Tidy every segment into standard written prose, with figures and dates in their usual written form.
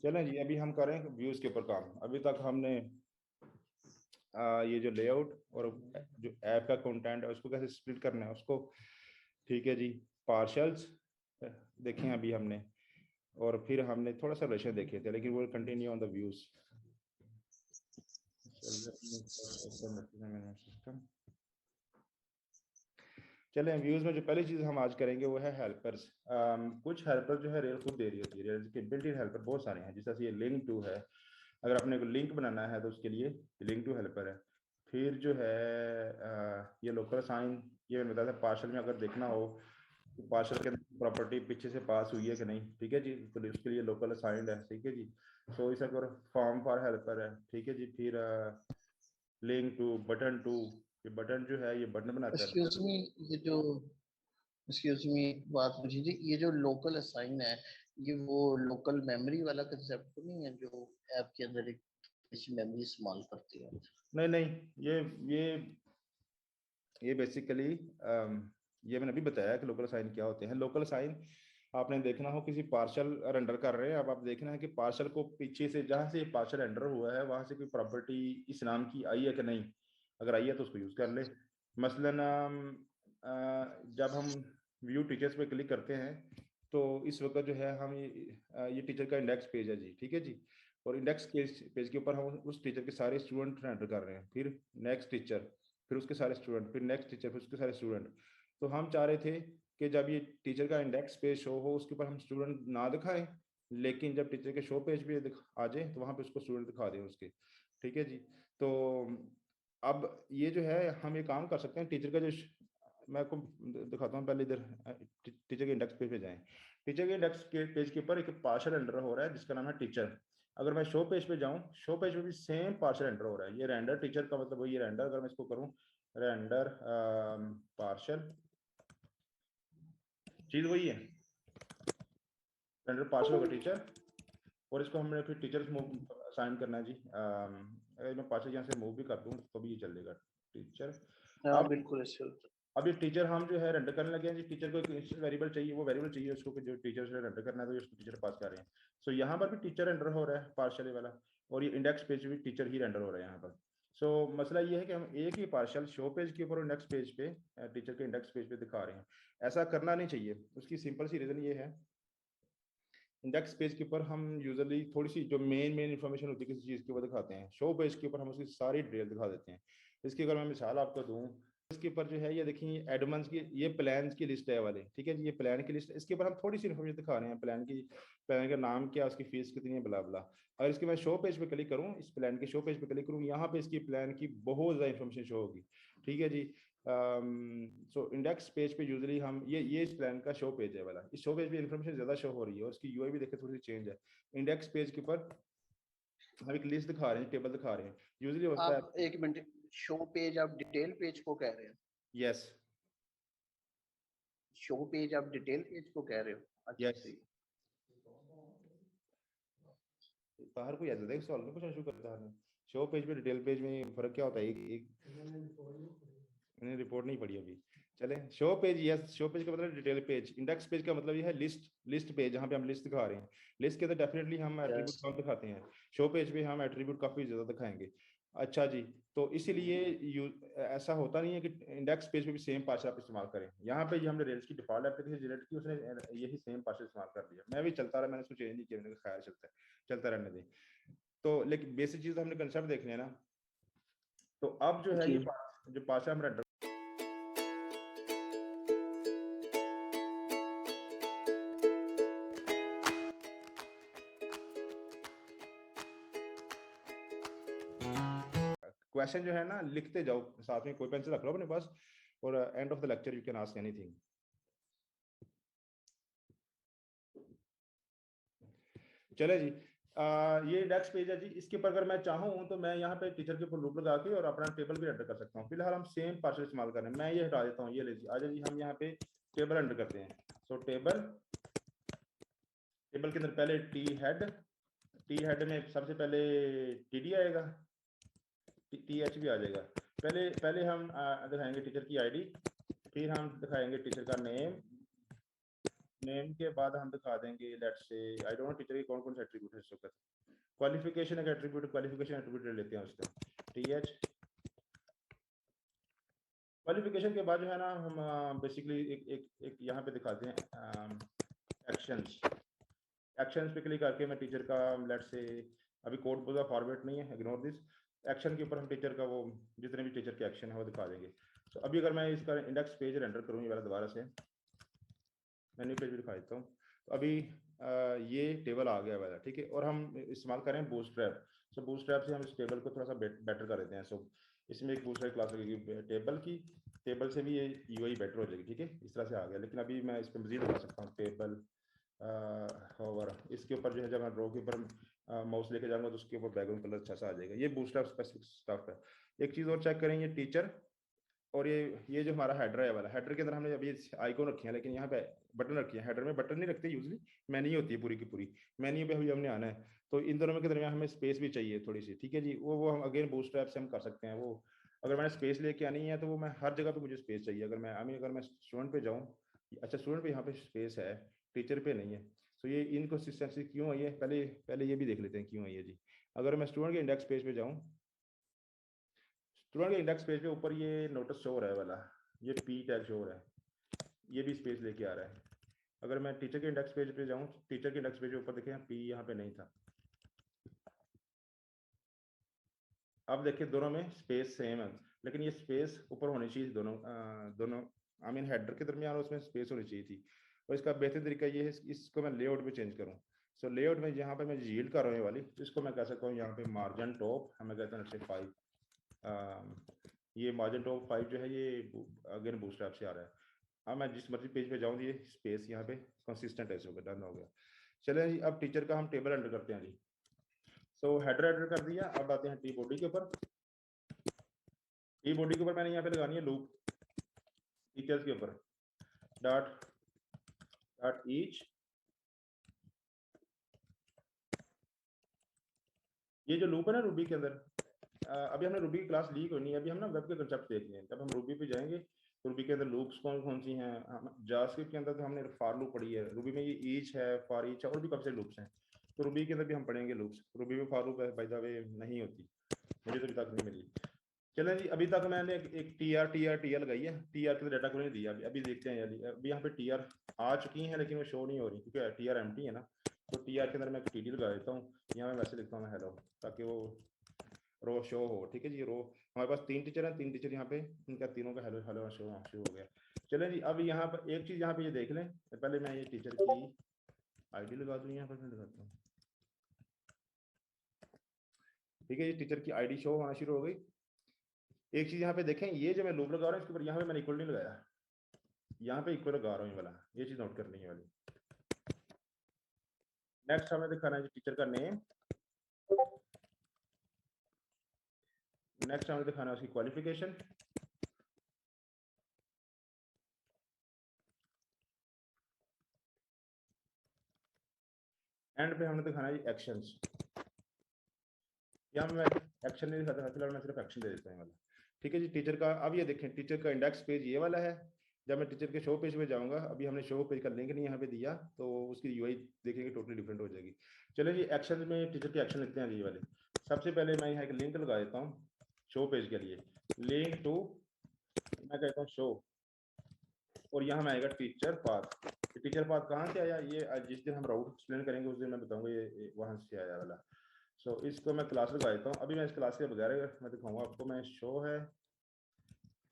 चलें जी, अभी हम करें व्यूज के ऊपर काम। अभी तक हमने ये जो लेआउट और जो ऐप का कंटेंट है उसको कैसे स्प्लिट करना है उसको, ठीक है जी, पार्शल्स देखें अभी हमने, और फिर हमने थोड़ा सा रिलेशन देखे थे, लेकिन वो कंटिन्यू ऑन द व्यूज। चलें, व्यूज में जो पहली चीज हम आज करेंगे वो है हेल्पर्स। कुछ हेल्पर जो है रेल खुद दे रही होती है। रेल के बिल्ट इन हेल्पर बहुत सारे हैं, जैसे ये लिंक टू है, अगर अपने को लिंक बनाना है तो उसके लिए लिंक टू हेल्पर है। फिर जो है ये लोकल साइन, ये मैंने बताया था। पार्शल में अगर देखना हो तो पार्शल के प्रॉपर्टी पीछे से पास हुई है कि नहीं, ठीक है जी, तो उसके लिए लोकल असाइंड है, ठीक है जी। सो इस अगर फॉर्म फॉर हेल्पर है, ठीक है जी। फिर लिंक टू, बटन टू, ये बटन जो है ये बटन बनाता है। एक्सक्यूज मी, ये जो एक्सक्यूज मी बात पूछी थी, ये जो लोकल असाइन है, ये वो लोकल मेमोरी वाला कंसेप्ट तो नहीं है जो ऐप के अंदर एक ऐसी मेमोरी इस्तेमाल करती है? नहीं नहीं, ये ये ये बेसिकली ये मैंने अभी बताया कि लोकल साइन क्या होते हैं। लोकल साइन आपने देखना हो किसी पार्शल रेंडर कर रहे हैं, अब आप देखना है कि पार्शल को पीछे से जहां से पार्शल रेंडर हुआ है वहां से कोई प्रॉपर्टी इस नाम की आई है कि नहीं। अगर आई है तो उसको यूज कर ले। मसलन जब हम व्यू टीचर्स पे क्लिक करते हैं तो इस वक्त जो है हम ये टीचर का इंडेक्स पेज है जी, ठीक है जी। और इंडेक्स पेज के ऊपर हम उस टीचर के सारे स्टूडेंट रेंडर कर रहे हैं। फिर नेक्स्ट टीचर, फिर उसके सारे स्टूडेंट, फिर नेक्स्ट टीचर, फिर उसके सारे स्टूडेंट। तो हम चाह रहे थे कि जब ये टीचर का इंडेक्स पेज शो हो उसके ऊपर हम स्टूडेंट ना दिखाएं, लेकिन जब टीचर के शो पेज पे आ जाए तो वहां पे उसको स्टूडेंट दिखा दें उसके, ठीक है जी। तो अब ये जो है हम ये काम कर सकते हैं। टीचर का जो मैं आपको दिखाता हूँ, पहले इधर टीचर के इंडेक्स पेज पे जाएं। टीचर के इंडेक्स के पेज के ऊपर एक पार्शल रेंडर हो रहा है जिसका नाम है टीचर। अगर मैं शो पेज पे जाऊं, शो पेज पे भी सेम पार्शल रेंडर हो रहा है। ये रेंडर टीचर का मतलब वही रेंडर, अगर मैं इसको करूं रेंडर पार्शल, चीज वही है, रेंडर पार्शल होगा टीचर। और इसको हमने फिर टीचर साइन करना है जी। अगर मैं पार्शल यहाँ से मूव भी कर दूं तो भी ये चलेगा टीचर। हाँ अब बिल्कुल ऐसे होता अब ये टीचर हम जो है रेंडर करने लगे हैं जी। टीचर को एक इंस्टेंस वेरिएबल चाहिए, वो वेरिएबल चाहिए उसको कि जो टीचर से रेंडर करना है, तो ये उसको टीचर पास कर रहे हैं। सो यहाँ पर भी टीचर रेंडर हो रहा है पार्शल वाला, और ये इंडेक्स पेज भी टीचर ही रेंडर हो रहा है यहाँ पर। सो मसला ये है कि हम एक ही पार्शल शो पेज के ऊपर और इंडेक्स पेज पे, टीचर के इंडेक्स पेज पे दिखा रहे हैं। ऐसा करना नहीं चाहिए। उसकी सिंपल सी रीजन ये है, इंडेक्स पेज के ऊपर हम यूजली थोड़ी सी जो मेन इंफॉर्मेशन होती है किसी चीज की वो दिखाते हैं। शो पेज के ऊपर हम उसकी सारी डिटेल दिखा देते हैं। इसकी अगर मैं मिसाल आपको दूं, इसके ऊपर जो है ये देखिए एडमंस की ये प्लान की लिस्ट है वाले, ठीक है जी। ये प्लान की लिस्ट, इसके ऊपर हम थोड़ी सी इन्फॉर्मेशन दिखा रहे हैं प्लान की, प्लान का नाम क्या, उसकी फीस कितनी है, ब्ला ब्ला। अगर इसके मैं शो पेज पे क्लिक करूँ, इस प्लान के शो पेज पे क्लिक करूँ, यहाँ पे इसकी प्लान की बहुत ज्यादा इन्फॉर्मेशन शो होगी, ठीक है जी। सो इंडेक्स पेज पे यूजली हम ये इस प्लान का शो पेज है वाला, इस शो पेज पे इन्फॉर्मेशन ज्यादा शो हो रही है और उसकी यूआई भी देखे थोड़ी सी चेंज है। इंडेक्स पेज के ऊपर हम एक लिस्ट दिखा रहे हैं, टेबल दिखा रहे हैं, यूजली है। होता आप है। एक मिनट, शो पेज आप डिटेल पेज को कह रहे हैं? यस शो पेज आप डिटेल पेज को कह रहे हो? अच्छा यस, सही। बाहर कोई ऐसा देख सवाल नहीं पूछना शुरू करता है। शो पेज पे डिटेल पेज में फर्क क्या होता है? एक एक मैंने रिपोर्ट नहीं पढ़ी अभी। चले, show page, yes, show page का मतलब डिटेल पेज। इंडेक्स पेज का मतलब ये है लिस्ट, लिस्ट पेज जहाँ पे हम लिस्ट दिखा रहे हैं। लिस्ट के अंदर डेफिनेटली हम एट्रीब्यूट यस। कम दिखाते हैं, शो पेज पे हम एट्रीब्यूट काफी ज्यादा दिखाएंगे। अच्छा जी, तो इसीलिए ऐसा होता नहीं है कि इंडेक्स पेज पे भी सेम पार्सर आप इस्तेमाल करें। यहाँ पे हमने रेल्स की डिफॉल्ट एप्लीकेशन जनरेट की, उसने यही सेम पार्सर इस्तेमाल कर दिया। मैं भी चलता रहा, मैंने उसको चेंज नहीं किया, मैंने कहा खैर चलता है, चलता रहने दें। तो लेकिन बेसिक चीज हमने कंसेप्ट देखने हैं ना। तो अब जो है जी। ये जो पार्सर हम रेंडर, क्वेश्चन जो है ना लिखते जाओ, साथ में कोई पेंसिल रख लो अपने पास, और end of the lecture you can ask anything. चले जी, ये इंडेक्स पेज है जी। इसके ऊपर अगर मैं चाहूँ तो मैं यहाँ पे टीचर के ऊपर लूप लगा के और अपना टेबल भी एंटर कर सकता हूँ। फिलहाल हम सेम पार्सर इस्तेमाल कर रहे हैं। मैं ये हटा देता हूँ, ये ले जी, आ जाइए हम यहाँ पे टेबल एंटर करते हैं। सो टेबल, टेबल के अंदर पहले टी हेड में सबसे पहले टीडी आएगा, टी एच भी आ जाएगा। पहले पहले हम दिखाएंगे टीचर की आईडी, फिर हम दिखाएंगे टीचर का नेम, नेम के बाद हम दिखा देंगे let's say I don't know teacher के कौन कौन से एट्रीब्यूट है इस वक्त। क्वालिफिकेशन एक एट्रीब्यूट, क्वालिफिकेशन एट्रीब्यूट ले लेते हैं उसका, टीएच। क्वालिफिकेशन के बाद जो है ना हम बेसिकली एक यहाँ पे दिखाते हैं एक्शंस। एक्शंस पे क्लिक करके मैं टीचर का लेट्स से अभी कोड पूरा फॉर्मेट नहीं है, इग्नोर दिस। एक्शन के ऊपर हम टीचर का वो जितने भी टीचर के एक्शन है वो दिखा देंगे। तो अभी अगर मैं इसका इंडेक्स पेज रेंडर करूँ ये वाला दोबारा से, मेन्यू पेज भी दिखा देता हूँ। तो अभी ये टेबल आ गया वाला, ठीक है। और हम इस्तेमाल करें बूटस्ट्रैप। सो बूटस्ट्रैप से हम इस टेबल को थोड़ा सा बेटर कर देते हैं। सो इसमें एक बूटस्ट्रैप क्लास लगेगी टेबल की, टेबल से भी ये यूआई बेटर हो जाएगी, ठीक है। इस तरह से आ गया, लेकिन अभी मैं इस पर मजीद लगा सकता हूँ टेबल होवर। इसके ऊपर जो है जब मैं ड्रॉ के ऊपर माउस लेके जाऊंगा तो उसके ऊपर बैकग्राउंड कलर अच्छा सा आ जाएगा। ये बूटस्ट्रैप स्पेसिफिक स्टफ है। एक चीज़ और चेक करेंगे टीचर, और ये जो हमारा हेडर है वाला, हेडर के अंदर हमने अभी आइकॉन रखे हैं, लेकिन यहाँ पे बटन रखे हैं। हेडर में बटन नहीं रखते यूजली, मेन्यू होती है पूरी की पूरी, मेन्यू पे अभी हमने आना है। तो इन दोनों के दरमियान हमें स्पेस भी चाहिए थोड़ी सी, ठीक है जी। वो हम अगेन बूटस्ट्रैप से हम कर सकते हैं। वो अगर मैंने स्पेस लेके आनी है तो वो मैं हर जगह पे मुझे स्पेस चाहिए। अगर मैं स्टूडेंट पे जाऊँ, अच्छा स्टूडेंट पे यहाँ पे स्पेस है, टीचर पे नहीं है। तो ये इनकंसिस्टेंसी क्यों आई है, पहले पहले ये भी देख लेते हैं क्यों आई है जी। अगर मैं स्टूडेंट के इंडेक्स पेज पे जाऊँ, स्टूडेंट के इंडेक्स पेज पे ऊपर ये नोटिस शो हो रहा है वाला, ये पी टैग शो हो रहा है, ये भी स्पेस लेके आ रहा है। अगर मैं टीचर के इंडेक्स पेज पे जाऊँ, टीचर के इंडेक्स पेज पे ऊपर देखें पी यहाँ पे नहीं था। अब देखिए दोनों में स्पेस सेम है, लेकिन ये स्पेस ऊपर होनी चाहिए दोनों आई मीन हेडर के दरमियान उसमें स्पेस होनी चाहिए थी। और इसका बेहतर तरीका ये है, इसको मैं लेआउट में चेंज करूँ। सो लेआउट में यहाँ पे मैं यील्ड कर रहा हूँ वाली, तो इसको मैं कह सकता हूँ यहाँ पे मार्जिन टॉप हमें कहते हैं 5। ये मार्जिन टॉप 5 जो है ये अगेन बूटस्ट्रैप से आ रहा है। हाँ मैं जिस मर्जी पेज पे जाऊँ ये स्पेस यहाँ पे कंसिस्टेंट ऐसे हो गया, डन हो गया। चले जी अब टीचर का हम टेबल एंटर करते हैं जी। सो हेडर एंटर कर दिया, अब आते हैं टी बॉडी के ऊपर। टी बॉडी के ऊपर मैंने यहाँ पे लगानी है लूप, टीचर्स के ऊपर डॉट डॉट ईच। ये जो लूप है ना रूबी के अंदर, अभी हमने रूबी की क्लास ली कोई नहीं, अभी हम ना वेब के कंसेप्ट देख रहे हैं। जब हम रूबी पे जाएंगे तो रूबी के अंदर लूप्स कौन कौन सी हैं, जावास्क्रिप्ट के अंदर तो हमने फॉर लूप पढ़ी है, रूबी में ये ईच है, फॉर ईच है, और भी काफी सारे लूप्स हैं। तो रूबी के अंदर भी हम पढ़ेंगे लूप्स। रूबी में for loop by the way नहीं होती, मुझे तो अभी तक नहीं मिली। चलें जी, अभी तक मैंने एक टी आर लगाई है, टी आर के डाटा को नहीं दिया। अभी देखते हैं यार, अभी यहाँ पे टी आर आ चुकी है लेकिन वो शो नहीं हो रही क्योंकि टी आर एम्प्टी है ना। तो टी आर के अंदर मैं टी डी लगा देता हूँ, यहाँ मैं वैसे लिखता हूँ हेलो, ताकि वो रो शो हो, ठीक है जी। रो हमारे पास 3 टीचर हैं, 3 टीचर यहाँ पे, इनका तीनों का हेलो हेलो शो शुरू हो गया। चलें जी, अब यहाँ पर एक चीज यहाँ पे ये देख लें, पहले मैं ये टीचर की आईडी लगा दूँ, यहाँ पर मैं लगाता हूँ, ठीक है। ये टीचर की आईडी शो होना शुरू हो गई। एक चीज यहाँ पे देखें, ये जो मैं लूप लगा रहा हूँ इसके ऊपर यहाँ पे मैंने इक्वल नहीं लगाया, यहाँ पे इक्वल लगा रहा हूँ वाला, ये चीज नोट करनी है वाली। नेक्स्ट हमें दिखाना है टीचर का नेम, नेक्स्ट हमें दिखाना है उसकी क्वालिफिकेशन, एंड पे हमने दिखाना है एक्शंस। यहाँ मैं एक्शन नहीं दिखाता, फिलहाल मैं सिर्फ एक्शन दे देता हूँ वाला, ठीक है जी। टीचर का अब ये देखें, टीचर का इंडेक्स पेज ये वाला है। जब मैं टीचर के शो पेज पे जाऊंगा, अभी हमने शो पेज का लिंक नहीं यहाँ पे दिया, तो उसकी यूआई देखेंगे टोटली डिफरेंट हो जाएगी। चलिए जी, एक्शन में टीचर के एक्शन लिखते हैं जी वाले। सबसे पहले मैं यहाँ एक लिंक लगा देता हूँ शो पेज के लिए, लिंक टू, मैं कहता हूँ शो, और यहाँ में आएगा टीचर पाथ। टीचर पाथ कहाँ से आया, ये जिस दिन हम राउट एक्सप्लेन करेंगे उस दिन मैं बताऊंगा ये वहां से आया वाला। सो इसको मैं क्लास लगा देता हूँ। अभी मैं इस क्लास के बगैर मैं दिखाऊंगा आपको, मैं शो है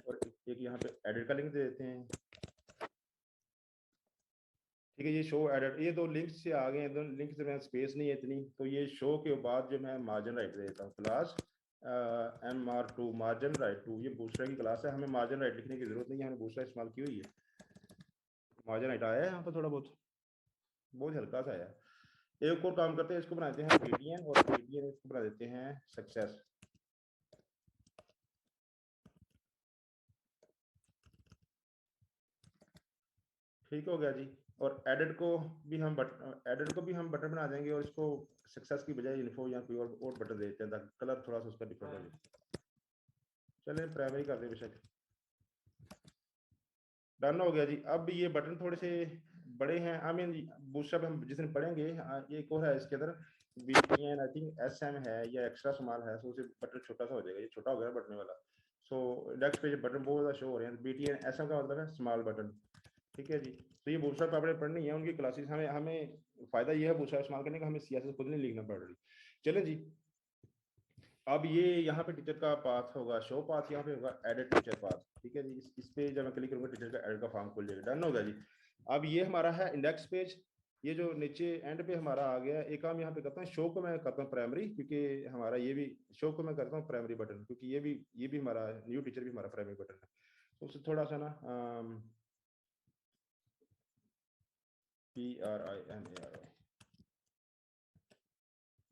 और एक यहाँ पे एडिट का लिंक दे देते हैं, ठीक है। ये शो एडिट, ये 2 लिंक से आ गए हैं, दोनों लिंक से मैं स्पेस नहीं है इतनी, तो ये शो के बाद जो मैं मार्जिन राइट दे देता हूँ, क्लास MR2 मार्जिन राइट 2। ये बूस्टर की क्लास है, हमें मार्जिन राइट लिखने की जरूरत नहीं है, हमने बूस्टर इस्तेमाल की हुई है। मार्जिन राइट आया है यहाँ पर थोड़ा बहुत, बहुत हल्का सा आया। एक और काम करते हैं, इसको बनाते हैं BDN, और BDN इसको बना देते हैं सक्सेस। ठीक हो गया जी। और एडिट को भी हम बटन बना देंगे, और इसको सक्सेस की बजाय इन्फो या कोई और बटन दे देते हैं ताकि कलर थोड़ा सा उसका डिफरेंट हो जाए। चलिए प्राइमरी कर दे बेशक, डन हो गया जी। अब ये बटन थोड़े से बड़े हैं। आई मीन बूटस्ट्रैप हम जिस दिन पढ़ेंगे, ये एक और है इसके अंदर BTN, आई थिंक SM है या एक्स्ट्रा स्मॉल है, सो उसे बटन छोटा सा हो जाएगा, ये छोटा हो गया बटन वाला। सो इंडेक्स पे बटन बहुत ज़्यादा शो हो रहे हैं। BTN SM का मतलब है स्मॉल बटन, ठीक है जी। तो ये बूटस्ट्रैप आपने पढ़नी है, उनकी क्लासेस हमें हमें फायदा ये है बूटस्ट्रैप इस्तेमाल करने का, हमें CSS खुद नहीं लिखना पड़ रही। चले जी, अब ये यहाँ पे टीचर का पाथ होगा, शो पाथ, यहाँ पे होगा एडिट टीचर पाथ, ठीक है जी। इस पे जब मैं क्लिक करूंगा टीचर का एडिट का फॉर्म खुल जाएगा, डन होगा जी। अब ये हमारा है इंडेक्स पेज, ये जो नीचे एंड पे हमारा आ गया। एक काम यहाँ पे करता हूँ, शो को मैं करता हूँ प्राइमरी, क्योंकि हमारा ये भी शो को मैं करता हूँ प्राइमरी बटन, क्योंकि ये भी हमारा न्यू टीचर भी हमारा प्राइमरी बटन है। तो उससे थोड़ा सा ना PRIMARY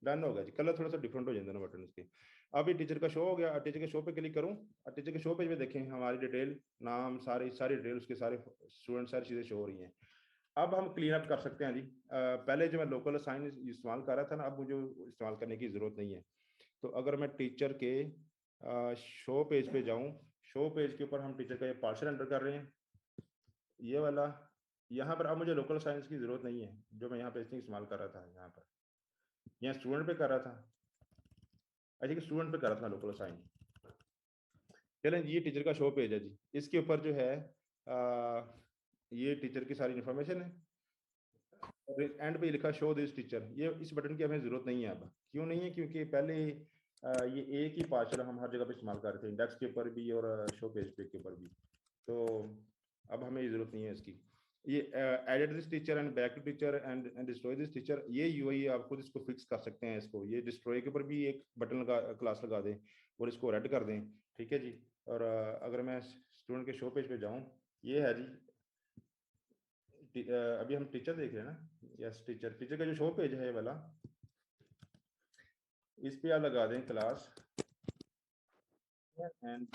डन होगा जी। कलर थोड़ा सा डिफरेंट हो जाता है ना बटन इसके। अब ये टीचर का शो हो गया, टीचर के शो पे क्लिक करूं, और टीचर के शो पेज में देखें हमारी डिटेल, नाम, सारी डिटेल, उसके सारे स्टूडेंट, सारी चीजें शो हो रही हैं। अब हम क्लीन अप कर सकते हैं जी। पहले जो मैं लोकल असाइन इस्तेमाल कर रहा था ना, अब मुझे इस्तेमाल करने की जरूरत नहीं है। तो अगर मैं टीचर के शो पेज पे जाऊं, शो पेज के ऊपर हम टीचर का ये पार्सल एंटर कर रहे हैं, ये वाला। यहाँ पर अब मुझे लोकल साइंस की जरूरत नहीं है, जो मैं यहाँ पे इस्तेमाल कर रहा था। यहाँ पर यहाँ स्टूडेंट पे कर रहा था, आई थिंक स्टूडेंट पे कर रहा था लोकल असाइन। चलें, ये टीचर का शो पेज है जी। इसके ऊपर जो है ये टीचर की सारी इन्फॉर्मेशन है, और एंड पे लिखा शो दिस टीचर। ये इस बटन की हमें जरूरत नहीं है अब। क्यों नहीं है? क्योंकि पहले ये एक ही पार्सल हम हर जगह पे इस्तेमाल कर रहे थे, इंडेक्स के ऊपर भी और शो पेज पे के ऊपर भी। तो अब हमें जरूरत नहीं है इसकी। ये edit this teacher and back to teacher and destroy this teacher, ये यूआई आप खुद इसको फिक्स कर सकते हैं। इसको ये डिस्ट्रॉय के ऊपर भी एक बटन लगा, क्लास लगा दें और इसको रेड कर दें, ठीक है जी। और अगर मैं स्टूडेंट के शो पेज पे जाऊं, ये है जी। अभी हम टीचर देख रहे हैं ना, यस टीचर। टीचर का जो शो पेज है ये वाला, इस पे आप लगा दें क्लास एंड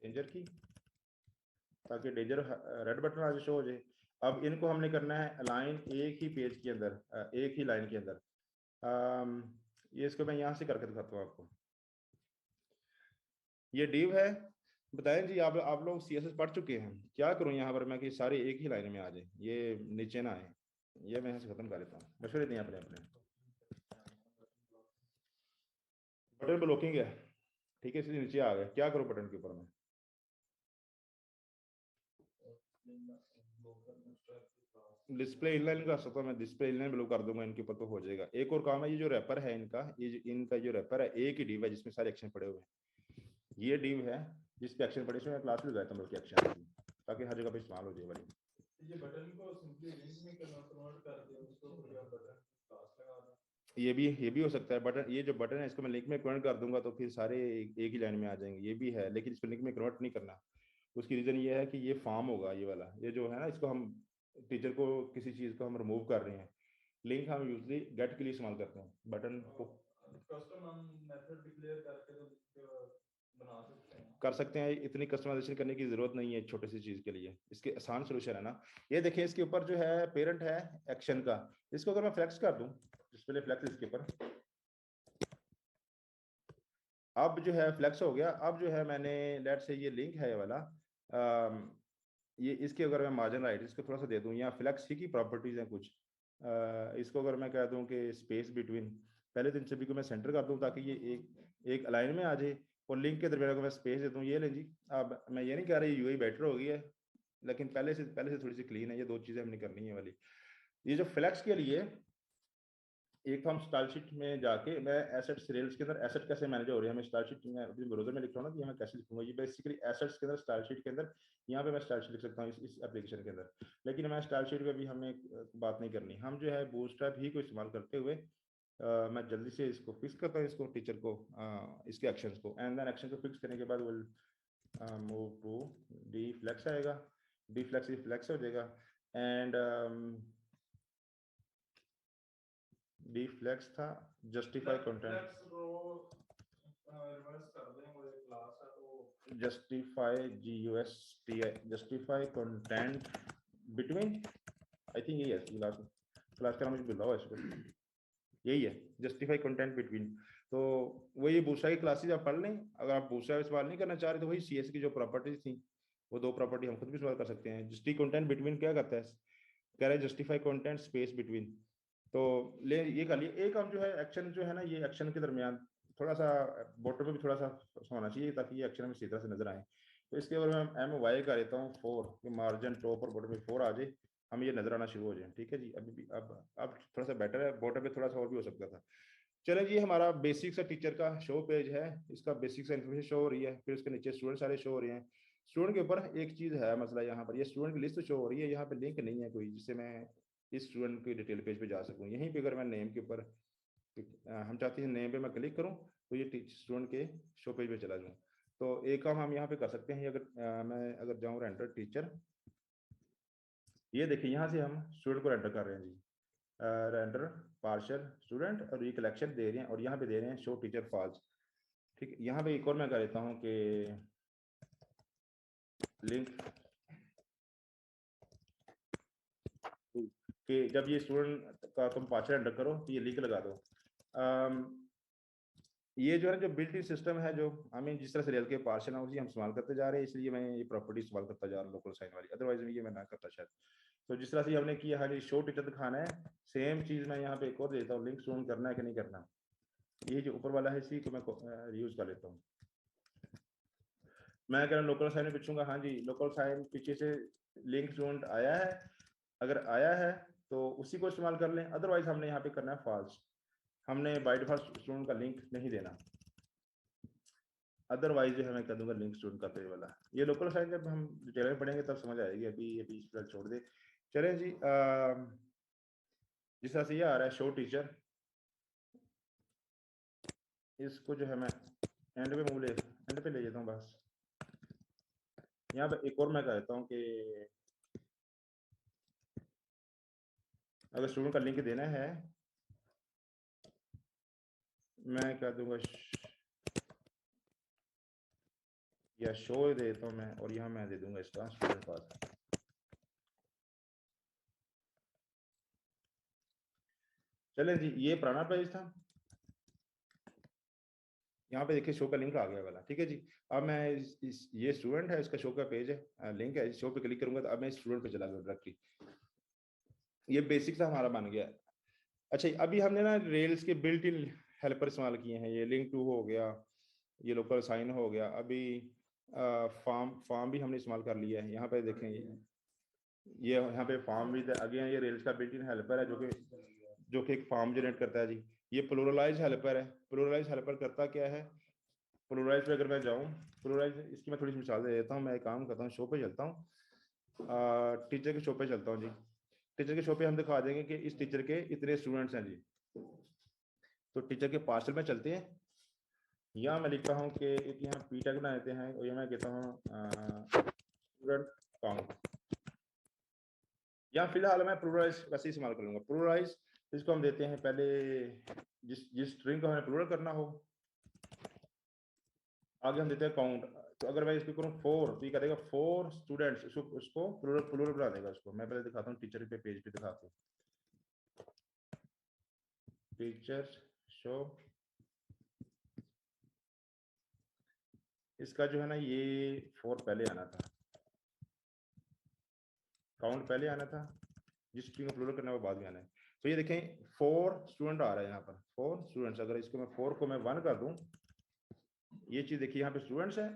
डेंजर की, ताकि डेंजर रेड बटन आज शो हो जाए। अब इनको हमने करना है अलाइन एक ही पेज के अंदर, एक ही लाइन के अंदर। ये इसको मैं यहाँ से करके दिखाता हूँ आपको। ये डिव है। बताएं जी, आप लोग CSS पढ़ चुके हैं, क्या करूं यहाँ पर मैं कि सारे एक ही लाइन में आ जाए, ये नीचे ना आए। ये मैं यहाँ से खत्म कर लेता हूँ, मशवरे दें अपने अपने। बटन ब्लॉकिंग है, ठीक है, इसलिए नीचे आ गया। क्या करूं बटन के ऊपर में? डिस्प्ले इनलाइन का सकता हूं मैं, डिस्प्ले इनलाइन ब्लॉक कर दूंगा इनके ऊपर, तो हो जाएगा। एक और काम है, ये जो रैपर है इनका, इनका जो रैपर है, एक ही डिव है जिसमें सारे एक्शन पड़े हुए हैं। ये डिव है जिस पे एक्शन पड़े, इसमें मैं क्लास भी लगाता हूँ बल्कि एक्शन, ताकि हर जगह पे इस्तेमाल हो जाए वाली। ये बटन को सिंपली लिंक में कन्वर्ट कर दिया, उसको फिर आप बटन क्लास लगा दो। ये भी हो सकता है। बटन, ये जो बटन है इसको मैं लिंक में कन्वर्ट कर दूंगा तो फिर सारे एक ही लाइन में आ जाएंगे, ये भी है। लेकिन इसको लिंक में कन्वर्ट नहीं करना। उसकी रीजन ये है कि ये फॉर्म होगा, ये वाला, ये जो है ना, इसको हम टीचर को किसी चीज को हम रिमूव कर रहे हैं। लिंक हम यूजली गेट के लिए इस्तेमाल करते हैं बटन को। कस्टम हम मेथड डिक्लेयर करके तो बना सकते हैं, कर सकते हैं। इतनी कस्टमाइजेशन करने की जरूरत नहीं है छोटी सी चीज के लिए, इसके आसान सोल्यूशन है ना। ये देखिए, इसके ऊपर जो है पेरेंट है एक्शन का, इसको अगर मैं फ्लेक्स कर दूं, डिस्प्ले फ्लेक्स इसके ऊपर, अब जो है फ्लेक्स हो गया। अब जो है मैंने लेट से ये लिंक है ये वाला, ये इसके अगर मैं मार्जिन राइट इसको थोड़ा सा दे दूं, या फ्लेक्स ही की प्रॉपर्टीज हैं कुछ, इसको अगर मैं कह दूं कि स्पेस बिटवीन, पहले तो इन सभी को मैं सेंटर कर दूं ताकि ये एक अलाइन में आ जाए, और लिंक के दरमियान को मैं स्पेस दे दूं। ये लें जी। अब मैं ये नहीं कह रहा यूआई बेटर हो गई है, लेकिन पहले से थोड़ी सी क्लीन है। ये दो चीजें हमने करनी है वाली। ये जो फ्लेक्स के लिए, एक हम स्टाइल शीट में जाके, मैं एसेट्स रेल्स के अंदर एसेट कैसे मैनेज हो रही है, मैं स्टाइल शीट में अपने ब्राउजर में लिख रहा हूँ ना कि मैं कैसे लिखूंगा। ये बेसिकली एसेट्स के अंदर स्टाइल शीट के अंदर, यहाँ पे मैं स्टाइल शीट लिख सकता हूँ इस एप्लीकेशन के अंदर। लेकिन मैं स्टाइल शीट पे भी हमें बात नहीं करनी। हम जो है बूटस्ट्रैप ही को इस्तेमाल करते हुए मैं जल्दी से इसको फिक्स करता हूँ, इसको टीचर को, इसके एक्शंस को। एंड देन एक्शन को फिक्स करने के बाद will move to d flex आएगा, डी फ्लेक्स फ्लेक्स हो जाएगा। एंड डी फ्लेक्स था जस्टिफाई कंटेंट, रिवर्स कर दें, वो एक क्लास है तो justify GUSTI, justify content between, I think यही है क्लास का नाम, मुझे भूल रहा है इसको, यही है जस्टिफाई कंटेंट बिटवीन। तो वही बूटस्ट्रैप की क्लासेस आप पढ़ लें। अगर आप बूटस्ट्रैप इस्तेमाल नहीं करना चाह रहे तो वही CSS की जो प्रॉपर्टीज थी वो दो प्रॉपर्टी हम खुद भी इस्तेमाल कर सकते हैं। जस्टिफाई कंटेंट बिटवीन क्या करता है, कह रहा है जस्टिफाई कंटेंट स्पेस बिटवीन। तो ले ये कर लिए एक हम जो है एक्शन जो है ना, ये एक्शन के दरमियान थोड़ा सा बॉटम में भी थोड़ा सा होना चाहिए ताकि ये एक्शन में सीधा से नजर आए। तो इसके ऊपर मैं एम वाई का लेता हूँ 4 कि मार्जिन टॉप और बॉटम में 4 आ जाए, हम ये नजर आना शुरू हो जाए। ठीक है जी, अभी भी अब थोड़ा सा बेटर है, बॉटम पे थोड़ा सा और भी हो सकता था। चलें जी, हमारा बेसिक सा टीचर का शो पेज है, इसका बेसिक सा इन्फॉर्मेशन शो हो रही है, फिर उसके नीचे स्टूडेंट सारे शो हो रहे हैं। स्टूडेंट के ऊपर एक चीज है मसला, यहाँ पर ये स्टूडेंट की लिस्ट शो हो रही है, यहाँ पे लिंक नहीं है कोई जिससे मैं इस स्टूडेंट की डिटेल पेज पे जा सकूँ। यहीं पे अगर मैं नेम के ऊपर हम चाहते हैं नेम पे मैं क्लिक करूँ तो ये स्टूडेंट के शो पेज पे चला जाऊँ। तो एक काम हम यहाँ पे कर सकते हैं, अगर मैं अगर जाऊँ रेंडर टीचर, ये देखिए यहाँ से हम स्टूडेंट को रेंडर कर रहे हैं जी, रेंडर पार्शियल स्टूडेंट और ये कलेक्शन दे रहे हैं और यहाँ पे दे रहे हैं शो टीचर फॉल्स। ठीक है, यहाँ पे एक और मैं कर देता हूँ कि लिंक कि जब ये स्टूडेंट का तुम पार्शियल रेंडर करो तो ये लिंक लगा दो। ये जो है जो बिल्ट इन सिस्टम है, जो हमें जिस तरह से रेल के पार्शियल है उसी हम इस्तेमाल करते जा रहे हैं, इसलिए मैं ये प्रॉपर्टी इस्तेमाल करता जा रहा हूँ लोकल साइन वाली, अदरवाइज ये मैं ना करता शायद। तो जिस तरह से हमने किया है जी, शो टीचर दिखाना है, सेम चीज मैं यहाँ पे एक और देता हूँ, लिंक स्टूडेंट करना है कि नहीं करना। ये जो ऊपर वाला है इसी को मैं यूज कर लेता हूँ। मैं कह रहा हूँ लोकल साइन में पूछूंगा, हाँ जी लोकल साइन पीछे से लिंक स्टूडेंट आया है, अगर आया है तो उसी को इस्तेमाल कर लें, अदरवाइज हमने यहाँ पे करना है फॉल्स, हमने बाय डिफॉल्ट स्टूडेंट का लिंक नहीं देना, अदरवाइज जो है मैं कह दूंगा लिंक स्टूडेंट का पेज वाला। ये लोकल साइन जब हम डिटेल में पढ़ेंगे तब समझ आएगी, अभी इस पर छोड़ दे। चलें जी, जिस तरह से ये आ रहा है शो टीचर, इसको जो है मैं एंड पे ले जाता हूँ बस। यहाँ पे एक और मैं कह देता हूँ कि अगर स्टूडेंट का लिंक देना है मैं कह दूंगा या शो दे देता हूँ मैं, और यहाँ मैं दे दूंगा इसका स्टूडेंट पास। चलें जी, ये पुराना पेज था, यहाँ पे देखिए शो का लिंक आ गया वाला। ठीक है जी, अब मैं ये स्टूडेंट है, इसका शो का पेज है, लिंक है, शो पे क्लिक करूंगा तो अब मैं स्टूडेंट पे चला गया डायरेक्टली। ये बेसिक सा हमारा बन गया। अच्छा, अभी हमने ना रेल्स के बिल्ट इन हेल्पर इस्तेमाल किए हैं, ये लिंक टू हो गया, ये लोकल साइन हो गया, अभी फॉर्म भी हमने इस्तेमाल कर लिया है। यहाँ पे देखें ये यहाँ पे फॉर्म भी अगेन ये रेल्स का बिल्ट इन हेल्पर है जो कि एक फॉर्म जनरेट करता है जी। ये प्लूरलाइज हेल्पर है, प्लूरलाइज हेल्पर करता क्या है, प्लूरलाइज पे अगर मैं जाऊँ, प्लूरलाइज इसकी मैं थोड़ी सी मिसाल दे देता हूँ। मैं एक काम करता हूँ, शो पे चलता हूँ, टीचर के शो पे चलता हूँ जी। टीचर के शो पे हम दिखा देंगे कि इस टीचर के इतने स्टूडेंट्स हैं जी। तो टीचर के पार्सल में चलते हैं, यहाँ मैं लिखता हूँ कि एक यहाँ पी टैग बना देते हैं और यहाँ मैं कहता हूँ स्टूडेंट काउंट, या फिलहाल मैं प्लूरलाइज वैसे ही इस्तेमाल करूँगा। प्लूरलाइज इसको हम देते हैं पहले जिस स्ट्रिंग को हमें प्लूरल करना हो, आगे हम देते हैं काउंट। तो अगर मैं इसको करूँ 4 तो ये कह देगा 4 स्टूडेंट्स, उसको प्लूरल बना देगा उसको। मैं पहले दिखाता हूँ टीचर पे पेज पे दिखाता हूँ, टीचर शो, इसका जो है ना ये 4 पहले आना था, काउंट पहले आना था, जिस स्ट्रिंग को प्लूरल करना है वो बाद में आना है। तो ये देखें 4 स्टूडेंट आ रहा है यहाँ पर, 4 स्टूडेंट्स। अगर इसको मैं 4 को मैं 1 कर दूं, ये चीज देखिए यहाँ पे स्टूडेंट्स है,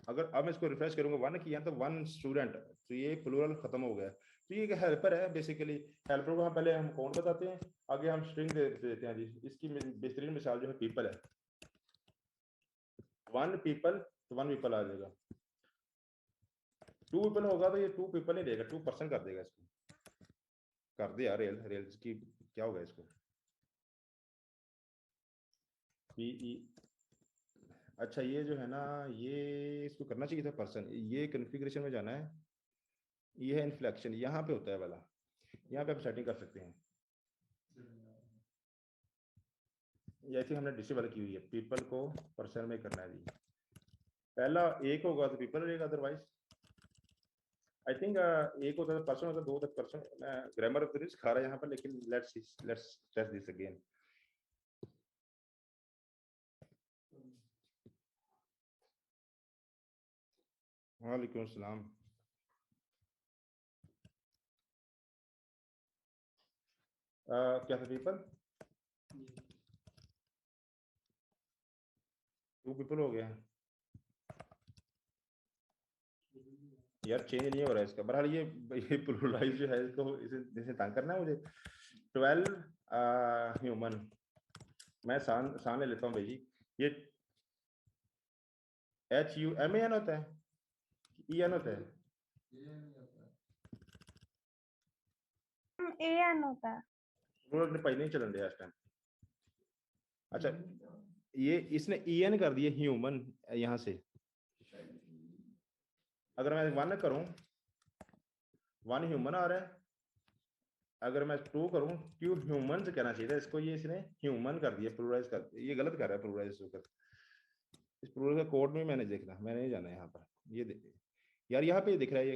अगर अब मैं इसको रिफ्रेश करूंगा 1 किया तो 1 स्टूडेंट, तो ये प्लूरल खत्म हो गया। तो ये हेल्पर है बेसिकली, हेल्पर को हम पहले हम काउंट बताते हैं, आगे हम स्ट्रिंग देते हैं जी। इसकी बेहतरीन मिसाल जो है पीपल है, 1 पीपल तो 1 पीपल आ जाएगा, 2 पीपल होगा तो ये 2 पीपल ही देगा, 2% कर देगा इसको। कर दे यार रेल्स की क्या होगा इसको, पीई। अच्छा ये जो है ना, ये इसको करना चाहिए था पर्सन, ये कॉन्फ़िगरेशन में जाना है, ये है इन्फ्लेक्शन, यहाँ पे होता है वाला, यहाँ पे आप सेटिंग कर सकते हैं। ये ऐसे हमने डिसेबल की हुई है, पीपल को पर्सन में करना है जी। पहला एक होगा तो पीपल रहेगा, अदरवाइज आई थिंक एक होता है पर्सन, होता है 2 तक पर्सन। मैं ग्रामर तो नहीं सिखा रहा यहाँ पर, लेकिन लेट्स टेस्ट दिस अगेन। वालेकुम सलाम। क्या था पीपल, 2 पीपल हो गया यार, चेंज नहीं हो रहा है इसका। बहरहाल ये प्लूरलाइज जो है इसको इसे तंग करना है मुझे। 12 ह्यूमन, मैं सान ले लेता हूँ भाई जी। ये HUMAN होता है, EN होता है? AN होता है। वो अपने पहले नहीं चलन दिया इस टाइम। अच्छा, ये इसने EN कर दिया ह्यूमन यहाँ से। अगर मैं 1 करूं, 1 ह्यूमन आ रहा है। अगर मैं 2 करूं, 2 ह्यूमन से कहना चाहिए था इसको, ये इसने ह्यूमन कर दिया, प्लूरलाइज कर, ये गलत कर रहा है प्लूरलाइज होकर। इस प्लूरल का कोड में मैंने देखना, मैंने नहीं जाना यहाँ पर। ये यार यहाँ पे दिख रहा है ये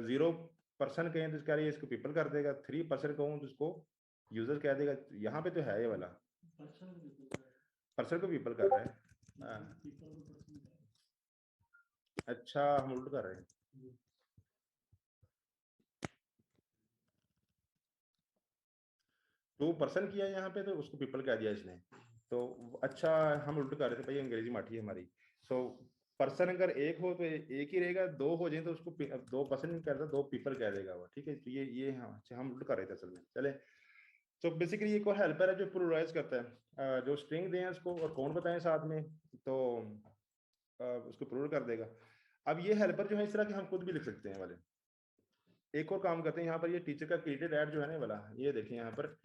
0% कहें तो इसका ये इसको पीपल कर देगा, 3% कहूँ तो इसको यूजर कह देगा। यहाँ पे तो है ये वाला पर्सन को पीपल कर रहा है। अच्छा, हम उल्ट कर रहे हैं। तो पर्सन किया यहाँ पे तो उसको पीपल कह दिया इसने। तो अच्छा, हम उल्ट कर रहे थे भाई, अंग्रेजी माठी है हमारी। सो पर्सन अगर एक हो तो एक ही रहेगा, 2 हो जाए तो उसको 2 पर्सन नहीं कहता, 2 पीपल कह देगा वो। ठीक है, तो ये हाँ, अच्छा हम उल्ट कर रहे थे असल में। चले, तो बेसिकली ये कोई हेल्पर है जो प्लूरलाइज करता है। जो स्ट्रिंग दें उसको और कौन बताएं साथ में, तो उसको प्लूरल कर देगा। अब ये हेल्पर जो है इस तरह के हम खुद भी लिख सकते हैं वाले। एक और काम करते हैं यहाँ पर, ये टीचर का क्रिएटेड ऐड जो है ना वाला, ये देखें यहाँ पर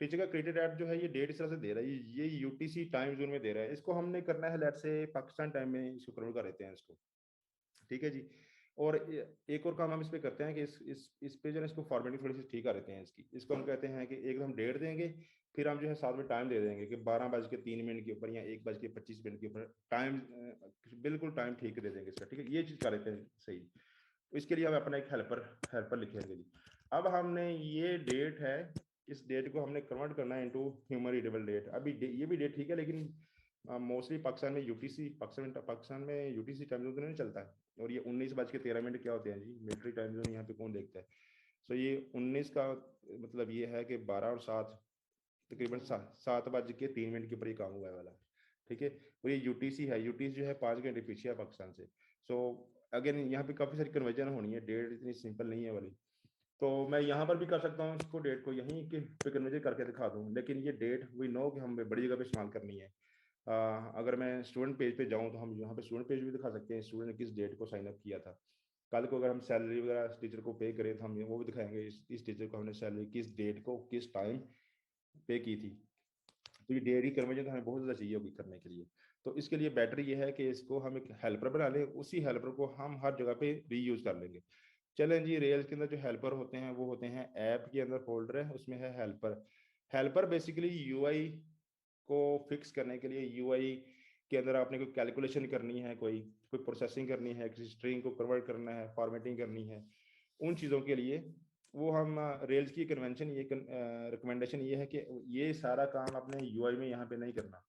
टीचर का क्रिएटेड ऐड जो है ये डेट इस तरह से दे रहा है, ये UTC टाइम जोन में दे रहा है। इसको हमने करना है लेट से पाकिस्तान टाइम में, इसको कन्वर्ट कर देते हैं इसको। ठीक है जी। और एक और काम हम इस पे करते हैं कि इस पे जो है इसको फॉर्मेटिंग थोड़ी सी ठीक कर देते हैं इसकी। इसको हम कहते हैं कि एक हम डेट देंगे, फिर हम जो है साथ में टाइम दे देंगे कि 12:03 के ऊपर या 1:25 के ऊपर टाइम, बिल्कुल टाइम ठीक दे देंगे इसका। ठीक है, ये चीज कर देते हैं सही। तो इसके लिए हम अपना एक हेल्पर लिखेंगे जी। अब हमने ये डेट है, इस डेट को हमने कन्वर्ट करना है इनटू ह्यूमन रीडेबल डेट। अभी ये भी डेट ठीक है, लेकिन मोस्टली पाकिस्तान में UTC टाइम जोन नहीं चलता है। और ये 19:13 क्या होते हैं जी, मिलिट्री टाइम जोन यहाँ पे कौन देखता है। सो ये 19 का मतलब ये है कि 12 और 7 तकरीबन 7:03 के ऊपर ये काम हुआ है वाला। ठीक है, और ये UTC है, UTC जो है 5 घंटे पीछे है पाकिस्तान से। सो अगेन यहाँ पे काफी सारी कन्वर्जन होनी है, डेट इतनी सिंपल नहीं है वाली। तो मैं यहाँ पर भी कर सकता हूँ इसको, डेट को यहीं के पे कन्वर्जन करके दिखा दूँ, लेकिन ये डेट वी नो कि हमें बड़ी जगह पे इस्तेमाल करनी है। अगर मैं स्टूडेंट पेज पे जाऊँ तो हम यहाँ पे स्टूडेंट पेज भी दिखा सकते हैं, स्टूडेंट ने किस डेट को साइन अप किया था। कल को अगर हम सैलरी वगैरह टीचर को पे करें तो हम वो भी दिखाएंगे, इस टीचर को हमने सैलरी किस डेट को किस टाइम पे की थी। तो ये डेयरी कन्वर्जन हमें बहुत ज़्यादा चाहिए होगी करने के लिए। तो इसके लिए बेटर ये है कि इसको हम एक हेल्पर बना लें, उसी हेल्पर को हम हर जगह पे रीयूज कर लेंगे। चलें जी, रेल्स के अंदर जो हेल्पर होते हैं वो होते हैं ऐप के अंदर फोल्डर है, उसमें है हेल्पर। हेल्पर बेसिकली UI को फिक्स करने के लिए, UI के अंदर आपने कोई कैलकुलेशन करनी है, कोई प्रोसेसिंग करनी है, किसी स्ट्रिंग को कन्वर्ट करना है, फॉर्मेटिंग करनी है, उन चीज़ों के लिए वो हम रेल्स की कन्वेंशन, ये रिकमेंडेशन ये है कि ये सारा काम आपने UI में यहाँ पे नहीं करना,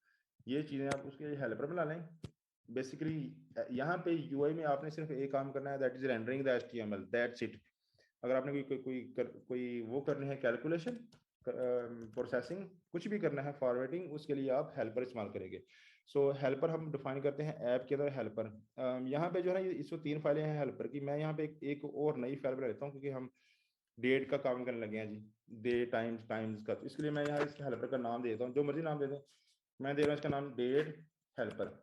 ये चीज़ें आप उसके लिए हेल्पर बना लें। बेसिकली यहाँ पे UI में आपने सिर्फ एक काम करना है, that is rendering the HTML, that's it. अगर आपने कोई वो करनी है कैलकुलेशन, प्रोसेसिंग, कुछ भी करना है, फॉरवर्डिंग, उसके लिए आप हेल्पर इस्तेमाल करेंगे। सो हेल्पर हम डिफाइन करते हैं ऐप के अंदर हेल्पर। यहाँ पे जो है ना, इसको 3 फाइलें हैं हेल्पर की। मैं यहाँ पे एक और नई फाइल बना लेता हूँ क्योंकि हम डेट का काम करने लगे हैं जी, डे टाइम्स का। तो इसके लिए मैं यहाँ इस हेल्पर का नाम दे देता हूँ, जो मर्जी नाम दे दें। मैं दे रहा हूँ इसका नाम डेट हेल्पर।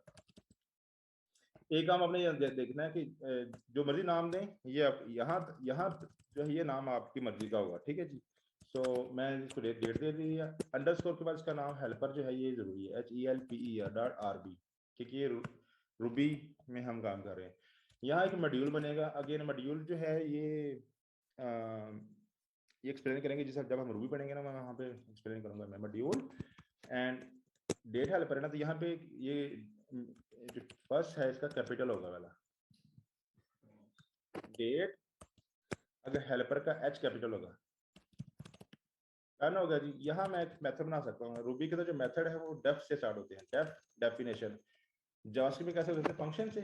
एक काम आपने देखना है कि जो मर्जी नाम दें, ये यहाँ यहाँ जो है ये नाम आपकी मर्जी का होगा। ठीक है जी। सो मैं इसको डेट दे दिया, अंडरस्कोर के बाद इसका नाम हेल्पर जो है ये जरूरी है, HELPER.RB। ठीक है, ये रूबी में हम काम कर रहे हैं। यहाँ एक मॉड्यूल बनेगा। अगेन मॉड्यूल जो है ये एक्सप्लेन करेंगे जिस जब हम रूबी पढ़ेंगे ना, मैं वहाँ पे एक्सप्लेन करूंगा मैं मॉड्यूल एंड डेट हेल्पर है ना। तो यहाँ पे ये जो फर्स्ट है इसका कैपिटल होगा वाला डेट, अगर हेल्पर का H कैपिटल होगा डन होगा जी। यहाँ मैं एक मेथड बना सकता हूँ। रूबी के तो जो मेथड है वो डेफ से स्टार्ट होते हैं, डेफ डेफिनेशन। जावास्क्रिप्ट में कैसे होते हैं, फंक्शन से।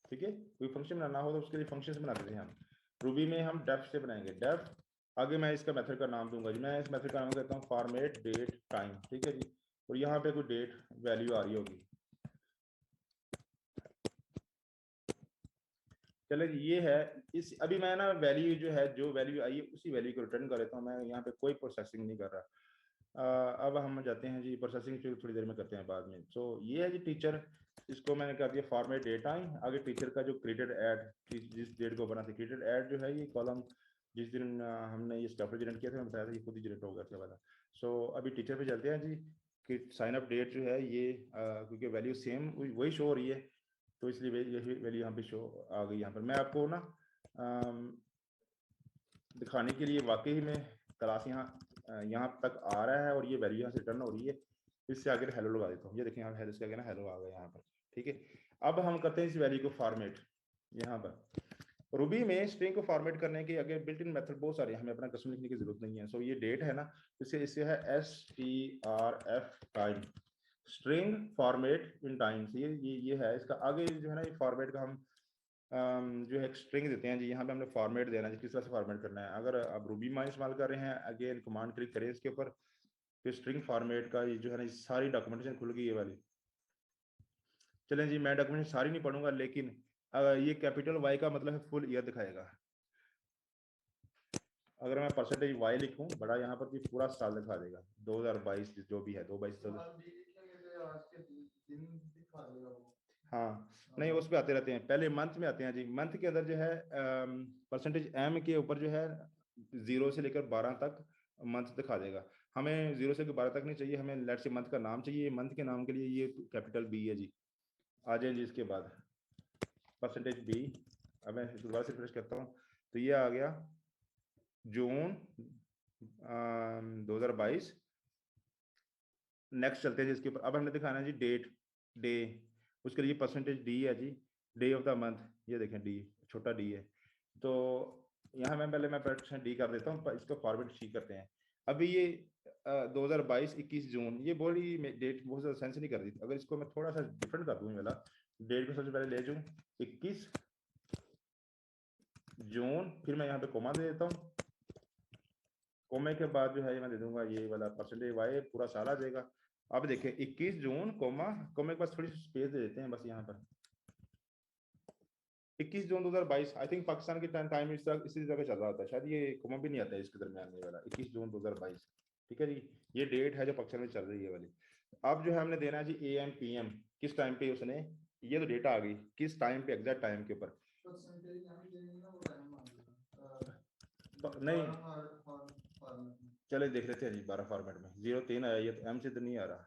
ठीक है, कोई फंक्शन बनाना हो तो उसके लिए फंक्शन बना देते हैं हम। रूबी में हम डेफ से बनाएंगे, डेफ आगे मैं इसका मेथड का नाम दूंगा जी, मैं इस मेथड का नाम कहता हूँ फॉर्मेट डेट टाइम, ठीक है जी। और यहाँ पे कोई डेट वैल्यू आ रही होगी, चले जी ये है। इस अभी मैं ना वैल्यू जो है, जो वैल्यू आई है उसी वैल्यू को रिटर्न कर देता हूँ मैं, यहाँ पे कोई प्रोसेसिंग नहीं कर रहा। अब हम जाते हैं जी, प्रोसेसिंग थोड़ी देर में करते हैं बाद में। सो ये है जी टीचर, इसको मैंने कर दिया फॉर्मेट डेट टाइम। आगे टीचर का जो क्रिएटेड ऐड, जिस डेट को बना था क्रिएटेड ऐड जो है, ये कॉलम जिस दिन हमने ये स्टफ जनरेट किया था, मैं बताया था ये खुद ही जनरेट हो गया था वाला। सो अभी टीचर पे चलते हैं जी कि साइन अप डेट जो है ये क्योंकि वैल्यू सेम वही शो हो रही है, तो इसलिए यही वैल्यू यहाँ पे शो आ गई। यहाँ पर मैं आपको ना दिखाने के लिए वाकई में क्लास यहाँ तक आ रहा है और ये वैल्यू यहाँ से रिटर्न हो रही है, इससे आगे हेलो लगा देता हूँ। ये देखें यहाँ हेलो, इसके आगे ना हेलो आ गया यहाँ पर, ठीक है। अब हम करते हैं इस वैल्यू को फॉर्मेट। यहाँ पर रूबी में स्ट्रिंग को फॉर्मेट करने के आगे बिल्ट इन मेथड बहुत सारे, हमें अपना कस्टम लिखने की जरूरत नहीं है। सो ये डेट है ना, इससे है strf time, string format in time. ये है इसका आगे जो है ना, ये फॉर्मेट का हम जो है एक स्ट्रिंग देते हैं जी। यहाँ पे हमने फॉर्मेट देना है जी, किस तरह से फॉर्मेट करना है। अगर आप रूबी में इस्तेमाल कर रहे हैं, अगेन कमांड क्लिक करें इसके ऊपर, फिर स्ट्रिंग फॉर्मेट का ये जो है ना, सारी डॉक्यूमेंटेशन खुल गई ये वाली। चलें जी, मैं डॉक्यूमेंटेशन सारी नहीं पढ़ूंगा, लेकिन ये कैपिटल वाई का मतलब है फुल ईयर दिखाएगा। अगर मैं परसेंटेज वाई लिखूं बड़ा, यहाँ पर भी पूरा साल दिखा देगा, 2022 जो भी है, 2022। हाँ नहीं, उस पे आते रहते हैं, पहले मंथ में आते हैं जी। मंथ के अंदर जो है परसेंटेज एम के ऊपर जो है 0 से लेकर 12 तक मंथ दिखा देगा। हमें 0 से 12 तक नहीं चाहिए, हमें लेट से मंथ का नाम चाहिए। मंथ के नाम के लिए ये कैपिटल बी है जी। आ जाए जी इसके बाद परसेंटेज बी। अब मैं दोबारा से रिफ्रेश करता हूँ तो ये आ गया जून 2022। नेक्स्ट चलते हैं जी इसके ऊपर। अब हमने दिखाना है जी डेट डे, उसके लिए परसेंटेज डी है जी, डे ऑफ द मंथ। ये देखें डी, छोटा डी है, तो यहाँ मैं परसेंट डी कर देता हूँ, इसको फॉरवर्ड सी करते हैं। अभी ये 2022 21 जून, ये बोली डेट बहुत ज़्यादा सेंस नहीं कर रही। अगर इसको मैं थोड़ा सा डिफरेंट कर दूँ, वाला डेट को सबसे पहले ले जाऊँ 21 जून, फिर मैं यहाँ पे कोमा दे देता हूँ। कोमे के बाद जो है मैं दे दूंगा ये वाला परसेंटेज वाई, पूरा साल आ जाएगा। अब देखें 21 जून कोमा, कोमे के पास थोड़ी सी स्पेस दे देते हैं बस यहाँ पर 21 जून 2022। आई थिंक पाकिस्तान के टाइम इसी जगह चल रहा होता है शायद, ये कोमा भी नहीं आता है इसके दरमियान में वाला 21 जून 2022, ठीक है जी। ये डेट है जो पाकिस्तान में चल रही है वाली। अब जो है हमने देना है जी AM PM, किस टाइम पे उसने, ये तो डेटा आ गई, किस टाइम पे, एग्जैक्ट टाइम के ऊपर नहीं। चले देख लेते हैं जी 12 फॉर्मेट में 03 आया, ये तो M से तो नहीं आ रहा।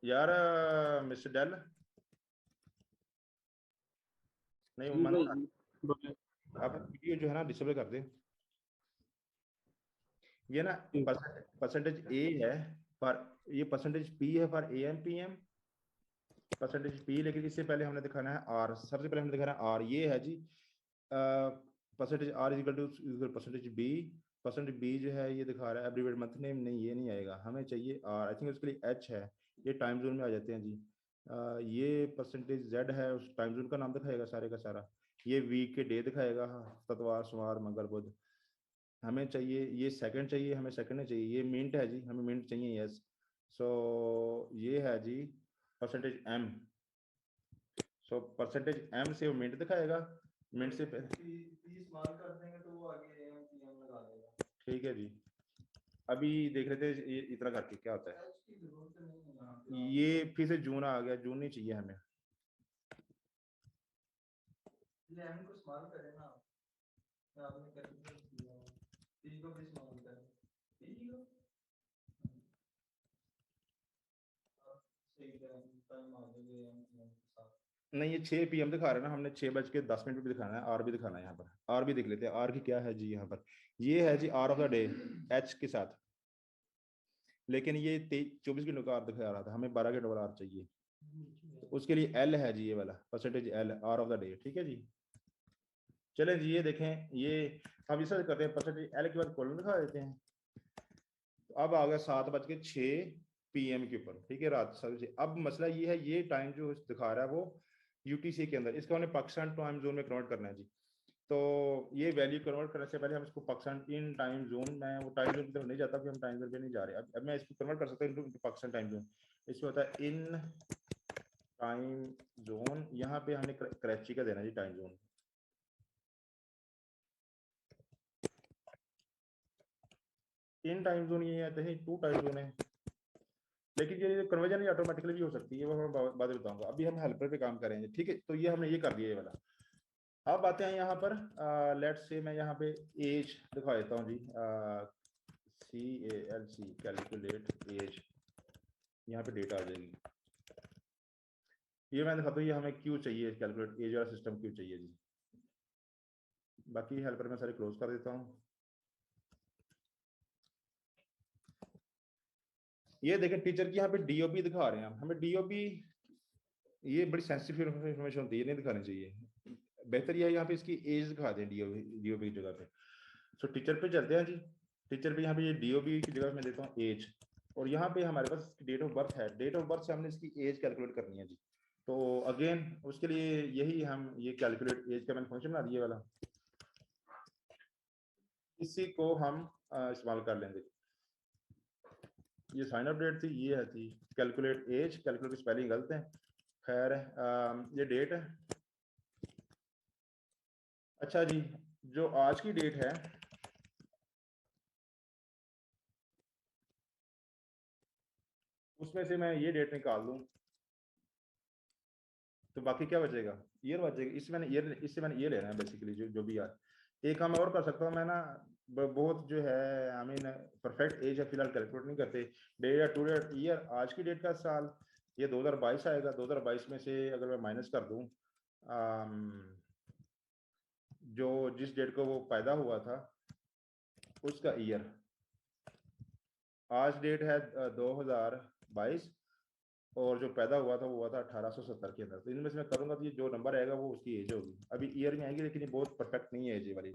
यार मिस्टर डेल, नहीं वो मन आप वीडियो जो है ना डिसेबल कर दे। ये ना परसेंटेज ए है फॉर, ये परसेंटेज पी है for AM PM, percentage P. लेकिन इससे पहले हमने दिखाना है आर, सबसे पहले हमने दिखाना है आर। ये है जी percentage R equal to percentage B. Percentage B जो है ये दिखा रहा है एब्रीवेट मंथ नेम, नहीं ये नहीं आएगा, हमें चाहिए आर। आई थिंक उसके लिए एच है, ये टाइम जोन में आ जाते हैं जी। ये परसेंटेज जेड है, उस टाइम जोन का नाम दिखाएगा सारे का सारा। ये वीक के डे दिखाएगा, ततवार सोमवार मंगल बुध। हमें चाहिए ये सेकंड चाहिए, हमें सेकंड नहीं चाहिए, ये मिनट है जी, हमें मिनट चाहिए, यस। सो ये है जी percentage M. So percentage M से वो मिनट दिखाएगा, मिनट से इस्तेमाल कर देंगे तो वो आगे AM PM लगा देगा। ठीक है जी। अभी देख लेते हैं ये इतना करके क्या होता है। ये फिर से जून आ गया, जून नहीं चाहिए हमें। ये M को इस्तेमाल करें ना, आपने कर दिया, P को भी इस्तेमाल करें, P को सही टाइम आ जाएगा AM PM के साथ। नहीं ये 6 PM दिखा रहा है ना, हमने 6:10 भी दिखाना है, आर भी दिखाना है। यहाँ पर आर भी देख लेते हैं, आर की क्या है जी। यहाँ पर ये है जी R of the day H के साथ, लेकिन ये 24 घंटों का आर दिखा रहा था, हमें 12 घंटों वाला आर चाहिए। तो उसके लिए एल है जी, ये वाला percentage L, R of the day, ठीक है जी। चलें जी, ये देखें, ये हम इस करते हैं, परसेंटेज एल के बाद कॉलन दिखा देते हैं। तो अब आ गया 7:06, PM के ऊपर, ठीक है, रात 7 बजे। अब मसला ये है, ये टाइम जो दिखा रहा है वो UTC के अंदर, इसको हमने पाकिस्तान टाइम जोन में कन्वर्ट करना है जी। तो ये वैल्यू कन्वर्ट करने से पहले हम इसको पाकिस्तान इन टाइम जोन में, वो टाइम जोन की तरफ नहीं जाता, फिर हम टाइम जोन पे नहीं जा रहे। अब मैं इसको कन्वर्ट कर सकता हूँ इनटू पाकिस्तान टाइम जोन। इसमें होता है इन टाइम जोन, यहाँ पे हमने कराची का देना जी टाइम जोन। इन टाइम जोन ये आते हैं, 2 टाइम जोन है, लेकिन ये कन्वर्जन ये ऑटोमेटिकली भी हो सकती है, वो मैं बाद में बताऊंगा। अभी हम हेल्पर पे काम करेंगे, ठीक है। तो ये हमने ये कर दिया ये वाला। अब आते हैं यहाँ पर, लेट्स से मैं यहाँ पे एज दिखा देता हूँ जी, CALC कैलकुलेट एज, यहाँ पे डेटा आ जाएगी। ये मैं दिखाता हूँ, ये हमें क्यों चाहिए कैलकुलेट एज वाला सिस्टम, क्यों चाहिए जी। बाकी हेल्पर मैं सारे क्लोज कर देता हूँ। ये देखें टीचर की यहाँ पे DOB दिखा रहे हैं हमें। DOB ये बड़ी सेंसिटिव इंफॉर्मेशन होती है, नहीं दिखानी चाहिए। बेहतर यह है यहाँ पे इसकी एज दिखा दें DOB की जगह पे। सो टीचर पे चलते हैं जी। टीचर पे यहाँ पे ये DOB की जगह मैं देता हूँ एज, और यहाँ पे हमारे पास डेट ऑफ बर्थ है। डेट ऑफ बर्थ से हमने इसकी एज कैलकुलेट करनी है जी। तो अगेन उसके लिए यही हम ये कैलकुलेट एज का मैंने फंक्शन बना दिया वाला, इसी को हम इस्तेमाल कर लेंगे। ये साइन अप डेट थी, ये है थी कैलकुलेट एज। कैलकुलेट की स्पेलिंग गलत है, खैर ये डेट है। अच्छा जी, जो आज की डेट है उसमें से मैं ये डेट निकाल दूं तो बाकी क्या बचेगा, ईयर बचेगा। इसमें मैंने ईयर, इससे मैंने ये लेना है बेसिकली, जो भी यार। एक काम और कर सकता हूँ मैं ना, बहुत जो है आई मीन परफेक्ट एज है फिलहाल कैलकुलेट नहीं करते। डे या टू डेट ईयर, आज की डेट का साल, ये 2022 आएगा। 2022 में से अगर मैं माइनस कर दूं जो जिस डेट को वो पैदा हुआ था उसका ईयर, आज डेट है 2022, और जो पैदा हुआ था वो हुआ था 1870 के अंदर। तो इनमें से मैं करूंगा तो ये जो नंबर आएगा वो उसकी एज होगी। अभी ईयर में आएगी, लेकिन ये बहुत परफेक्ट नहीं है एज वाली।